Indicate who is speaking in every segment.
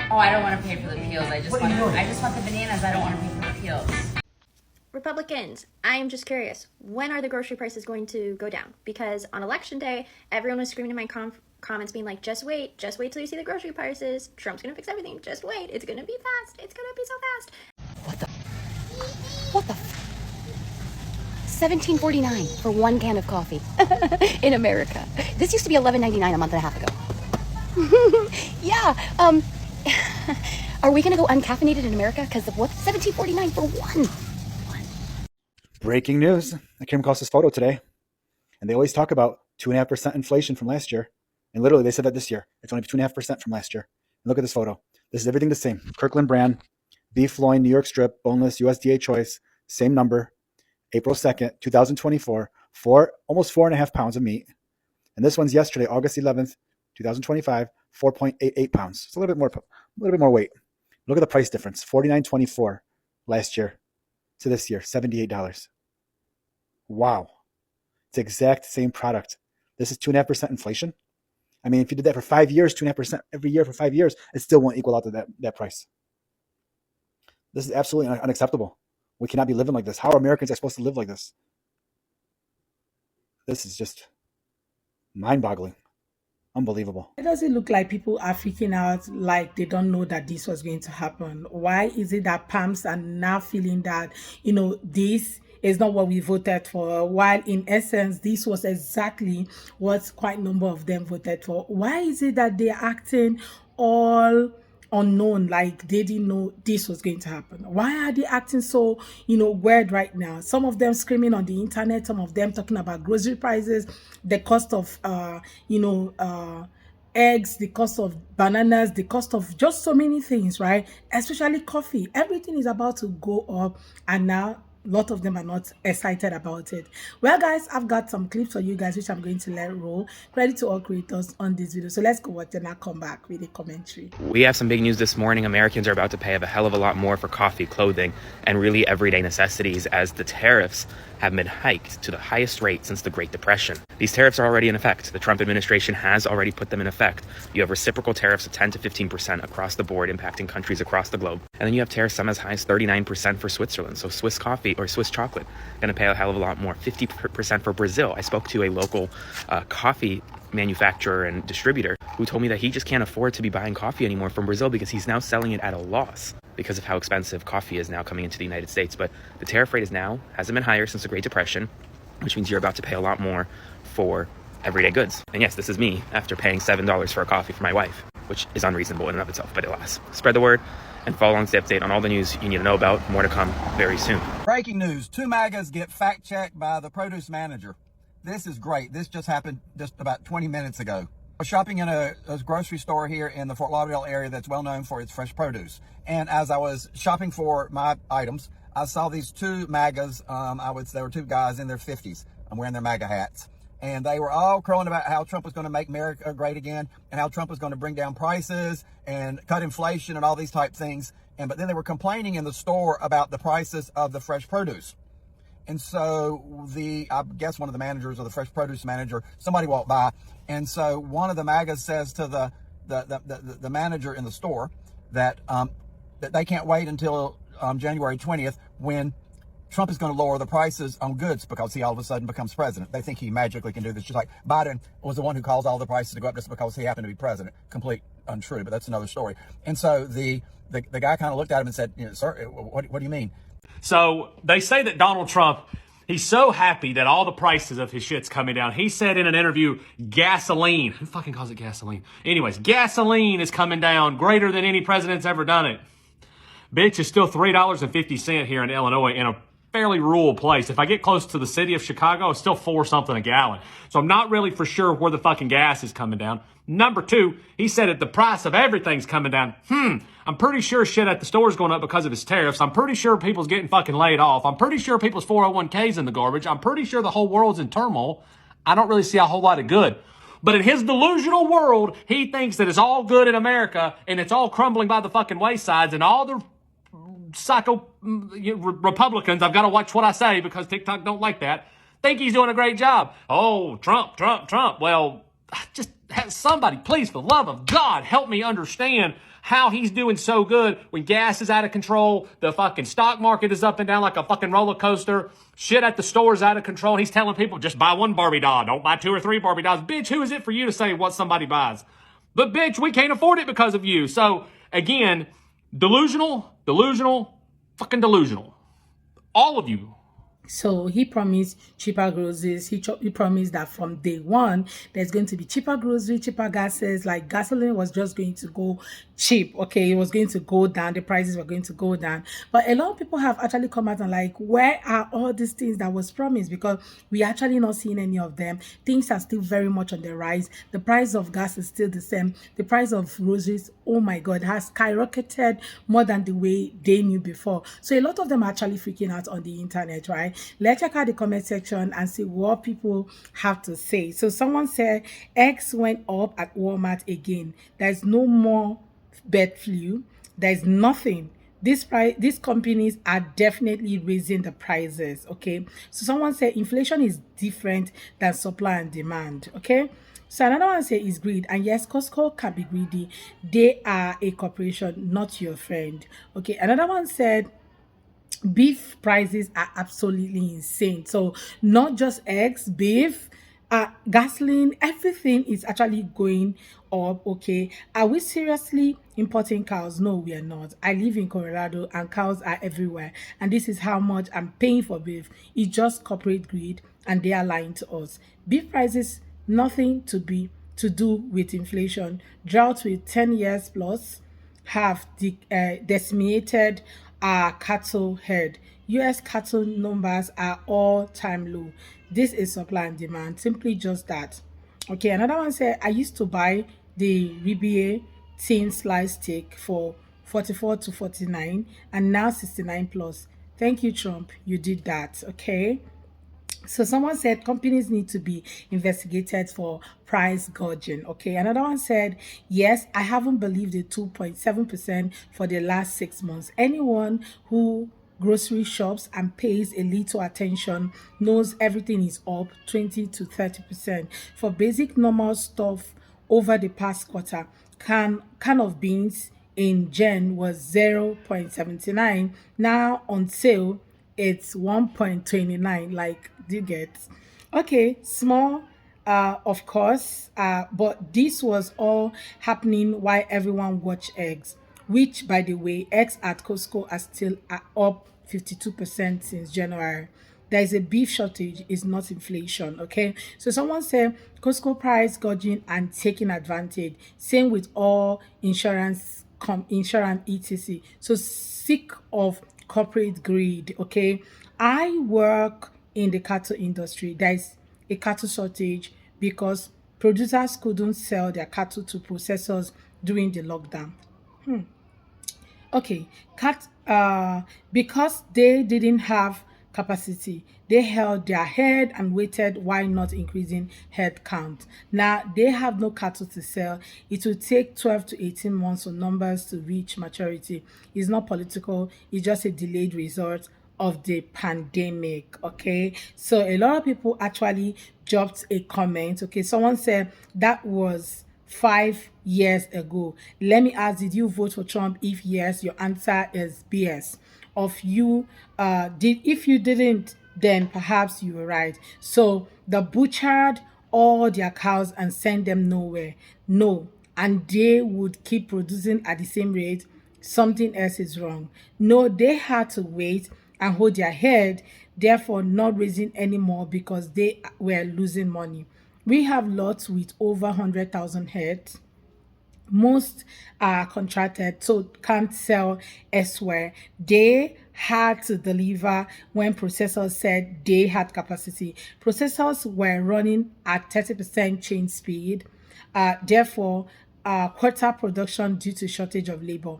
Speaker 1: Oh, I don't want to pay for the peels. I just want the bananas. I don't want to pay for the peels.
Speaker 2: Republicans, I am just curious, when are the grocery prices going to go down? Because on election day, everyone was screaming in my comments being like, just wait till you see the grocery prices. Trump's gonna fix everything. Just wait. It's gonna be fast. It's gonna be so fast.
Speaker 3: What the $17.49 for one can of coffee in America. This used to be $11.99 a month and a half ago. Yeah, are we gonna go uncaffeinated in America? Because of what? $17.49 for one.
Speaker 4: Breaking news. I came across this photo today, and they always talk about 2.5% inflation from last year. And literally, they said that this year. It's only 2.5% from last year. And look at this photo. This is everything the same. Kirkland brand, beef loin, New York strip, boneless, USDA choice, same number, April 2nd, 2024, almost 4.5 pounds of meat. And this one's yesterday, August 11th, 2025, 4.88 pounds. It's a little bit more weight. Look at the price difference, $49.24 last year to this year, $78. Wow. It's the exact same product. This is 2.5% inflation. I mean, if you did that for 5 years, 2.5% every year for 5 years, it still won't equal out to that price. This is absolutely unacceptable. We cannot be living like this. How are Americans supposed to live like this? This is just mind-boggling. Unbelievable.
Speaker 5: Why does it look like people are freaking out like they don't know that this was going to happen? Why is it that Pams are now feeling that, this is not what we voted for, while in essence, this was exactly what quite a number of them voted for? Why is it that they're acting all unknown, like they didn't know this was going to happen? Why are they acting so weird right now? Some of them screaming on the internet, some of them talking about grocery prices, the cost of eggs, the cost of bananas, the cost of just so many things, right? Especially coffee. Everything is about to go up, and now a lot of them are not excited about it. Well, guys, I've got some clips for you guys which I'm going to let roll. Credit to all creators on this video. So let's go watch and I'll come back with a commentary.
Speaker 6: We have some big news this morning. Americans are about to pay a hell of a lot more for coffee, clothing, and really everyday necessities as the tariffs have been hiked to the highest rate since the Great Depression. These tariffs are already in effect. The Trump administration has already put them in effect. You have reciprocal tariffs of 10 to 15% across the board, impacting countries across the globe. And then you have tariffs some as high as 39% for Switzerland. So Swiss coffee or Swiss chocolate going to pay a hell of a lot more. 50% for Brazil. I spoke to a local coffee manufacturer and distributor who told me that he just can't afford to be buying coffee anymore from Brazil because he's now selling it at a loss because of how expensive coffee is now coming into the United States. But the tariff rate hasn't been higher since the Great Depression, which means you're about to pay a lot more for everyday goods. And yes, this is me after paying $7 for a coffee for my wife, which is unreasonable in and of itself, but alas. Spread the word and follow along to the update on all the news you need to know about. More to come very soon.
Speaker 7: Breaking news, 2 MAGAs get fact-checked by the produce manager. This is great. This just happened just about 20 minutes ago. I was shopping in a grocery store here in the Fort Lauderdale area that's well known for its fresh produce. And as I was shopping for my items, I saw these 2 MAGAs. There were 2 guys in their 50s. I'm wearing their MAGA hats. And they were all crowing about how Trump was going to make America great again and how Trump was going to bring down prices and cut inflation and all these type things. But then they were complaining in the store about the prices of the fresh produce. And so I guess one of the managers or the fresh produce manager, somebody walked by. And so one of the MAGAs says to the manager in the store that they can't wait until January 20th when Trump is going to lower the prices on goods because he all of a sudden becomes president. They think he magically can do this, just like Biden was the one who caused all the prices to go up just because he happened to be president. Complete untrue, but that's another story. And so the guy kind of looked at him and said, sir, what do you mean?
Speaker 8: So they say that Donald Trump, he's so happy that all the prices of his shit's coming down. He said in an interview, gasoline. Who fucking calls it gasoline? Anyways, gasoline is coming down greater than any president's ever done it. Bitch, it's still $3.50 here in Illinois in a fairly rural place. If I get close to the city of Chicago, it's still 4 something a gallon. So I'm not really for sure where the fucking gas is coming down. Number 2, he said that the price of everything's coming down. I'm pretty sure shit at the store's going up because of his tariffs. I'm pretty sure people's getting fucking laid off. I'm pretty sure people's 401ks in the garbage. I'm pretty sure the whole world's in turmoil. I don't really see a whole lot of good. But in his delusional world, he thinks that it's all good in America and it's all crumbling by the fucking waysides, and all the psycho Republicans, I've got to watch what I say because TikTok don't like that, think he's doing a great job. Oh, Trump. Well, just Somebody, please, for the love of God, help me understand how he's doing so good when gas is out of control, the fucking stock market is up and down like a fucking roller coaster, shit at the store is out of control, and he's telling people, just buy one Barbie doll, don't buy 2 or 3 Barbie dolls. Bitch, who is it for you to say what somebody buys? But bitch, we can't afford it because of you. So, again, delusional, fucking delusional. All of you.
Speaker 5: So he promised cheaper groceries. He promised that from day one, there's going to be cheaper groceries, cheaper gases. Like gasoline was just going to go cheap. Okay, it was going to go down. The prices were going to go down. But a lot of people have actually come out and like, where are all these things that was promised? Because we actually not seeing any of them. Things are still very much on the rise. The price of gas is still the same. The price of groceries, oh my God, has skyrocketed more than the way they knew before. So a lot of them are actually freaking out on the internet, right? Let's check out the comment section and see what people have to say. So someone said eggs went up at Walmart again. There's no more bird flu. There's nothing. These companies are definitely raising the prices. Okay, so someone said inflation is different than supply and demand. Okay, so another one said is greed, and yes, Costco can be greedy. They are a corporation, not your friend. Okay, another one said beef prices are absolutely insane. So not just eggs, beef, gasoline, everything is actually going up. Okay, are we seriously importing cows? No, we are not. I live in Colorado and cows are everywhere, and this is how much I'm paying for beef. It's just corporate greed, and they are lying to us. Beef prices nothing to do with inflation. Drought with 10 years plus have decimated our cattle herd. US cattle numbers are all-time low. This is supply and demand, simply just that. Okay, another one said, I used to buy the ribeye thin slice steak for 44 to 49 and now 69 plus. Thank you, Trump. You did that. Okay. So someone said companies need to be investigated for price gouging. Okay, another one said, yes, I haven't believed the 2.7% for the last 6 months. Anyone who grocery shops and pays a little attention knows everything is up 20 to 30%. For basic normal stuff over the past quarter, can of beans in Jan was 0.79. Now on sale, it's 1.29. Like, do you get? Okay, small, of course, but this was all happening while everyone watched eggs, which, by the way, eggs at Costco are still up 52% since January. There is a beef shortage, is not inflation. Okay, so someone said Costco price gouging and taking advantage. Same with all insurance etc. So sick of corporate greed. Okay, I work in the cattle industry. There is a cattle shortage because producers couldn't sell their cattle to processors during the lockdown. Okay, because they didn't have capacity, they held their head and waited while not increasing head count. Now they have no cattle to sell. It will take 12 to 18 months for numbers to reach maturity. It's not political, it's just a delayed result of the pandemic. Okay, so a lot of people actually dropped a comment. Okay, someone said that was 5 years ago. Let me ask, did you vote for Trump? If yes, your answer is BS. If you didn't, then perhaps you were right. So the butchered all their cows and sent them nowhere. No, and they would keep producing at the same rate. Something else is wrong. No, they had to wait and hold their head, therefore not raising anymore because they were losing money. We have lots with over 100,000 heads. Most are contracted, so can't sell elsewhere. They had to deliver when processors said they had capacity. Processors were running at 30% chain speed, therefore, quarter production due to shortage of labor.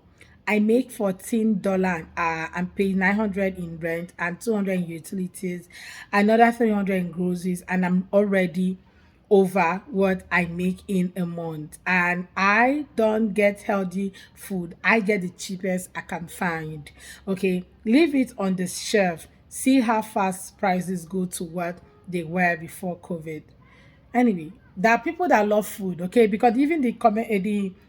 Speaker 5: I make $14 and pay $900 in rent and $200 in utilities, another $300 in groceries, and I'm already over what I make in a month. And I don't get healthy food. I get the cheapest I can find. Okay, leave it on the shelf. See how fast prices go to what they were before COVID. Anyway, there are people that love food, okay? Because even the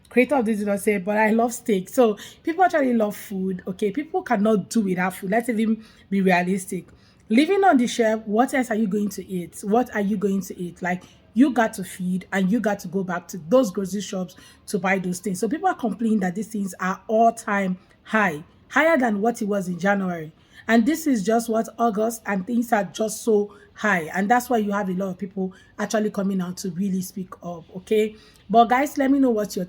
Speaker 5: creator of this video said, but I love steak. So people actually love food, okay? People cannot do without food. Let's even be realistic. Living on the shelf, what else are you going to eat? What are you going to eat? Like, you got to feed and you got to go back to those grocery shops to buy those things. So people are complaining that these things are all-time high, higher than what it was in January. And this is just what August, and things are just so high. And that's why you have a lot of people actually coming out to really speak up, okay? But guys, let me know what your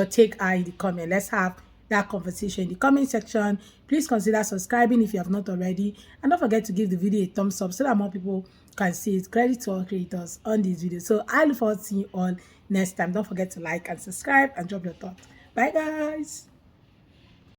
Speaker 5: take are in the comment. Let's have that conversation in the comment section. Please consider subscribing if you have not already, and don't forget to give the video a thumbs up so that more people can see it. Credit to all creators on this video. So I look forward to seeing you all next time. Don't forget to like and subscribe and drop your thoughts. Bye guys.